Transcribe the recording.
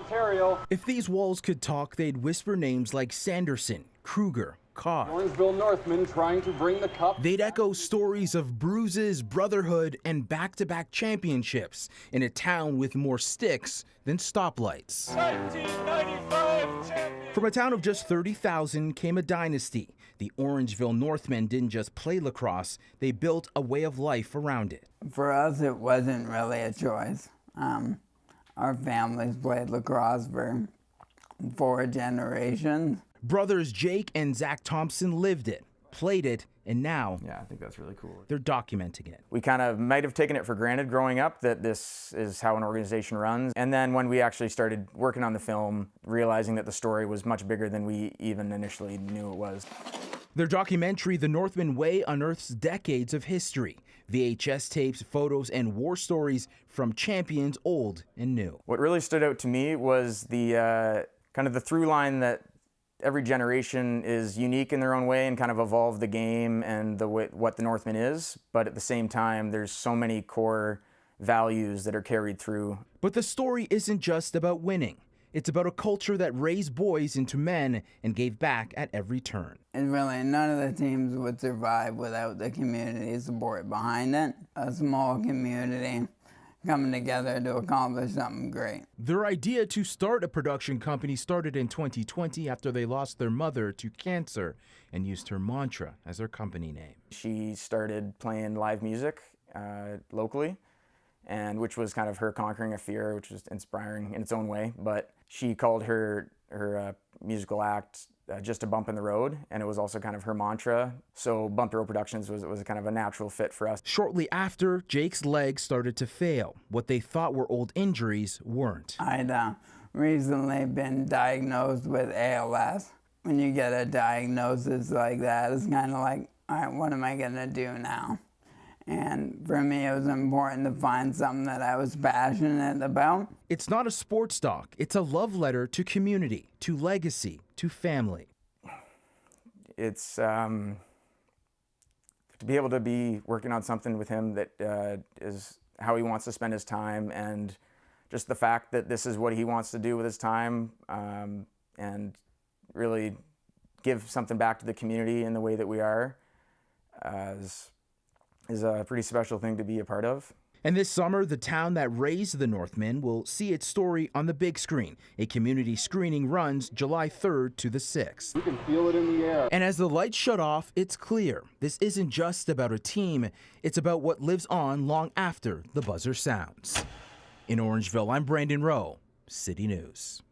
Ontario. If these walls could talk, they'd whisper names like Sanderson, Kruger, Cobb. Orangeville Northmen trying to bring the cup. They'd echo stories of bruises, brotherhood, and back-to-back championships in a town with more sticks than stoplights. 1995 champion. From a town of just 30,000 came a dynasty. The Orangeville Northmen didn't just play lacrosse, they built a way of life around it. For us, it wasn't really a choice. Our families played lacrosse for 4 generations. Brothers Jake and Zack Thompson lived it, played it, and now Yeah, I think that's really cool. they're documenting it. We kind of might have taken it for granted growing up that this is how an organization runs. And then when we actually started working on the film, realizing that the story was much bigger than we even initially knew it was. Their documentary, The Northmen Way, unearths decades of history, VHS tapes, photos, and war stories from champions old and new. What really stood out to me was the kind of the through line that every generation is unique in their own way and kind of evolve the game and what the Northman is, but at the same time, there's so many core values that are carried through. But the story isn't just about winning. It's about a culture that raised boys into men and gave back at every turn. And really, none of the teams would survive without the community support behind it. A small community coming together to accomplish something great. Their idea to start a production company started in 2020 after they lost their mother to cancer and used her mantra as their company name. She started playing live music locally, and which was kind of her conquering a fear, which was inspiring in its own way. But she called her musical act just a bump in the road, and it was also kind of her mantra. So Bump the Road Productions was kind of a natural fit for us. Shortly after, Jake's legs started to fail. What they thought were old injuries weren't. I'd recently been diagnosed with ALS. When you get a diagnosis like that, it's kind of like, all right, what am I gonna do now? And for me, it was important to find something that I was passionate about. It's not a sports doc. It's a love letter to community, to legacy, to family. It's to be able to be working on something with him that is how he wants to spend his time, and just the fact that this is what he wants to do with his time, and really give something back to the community in the way that we are, is a pretty special thing to be a part of. And this summer, the town that raised the Northmen will see its story on the big screen. A community screening runs July 3rd to the 6th. You can feel it in the air. And as the lights shut off, it's clear this isn't just about a team, it's about what lives on long after the buzzer sounds. In Orangeville, I'm Brandon Rowe, City News.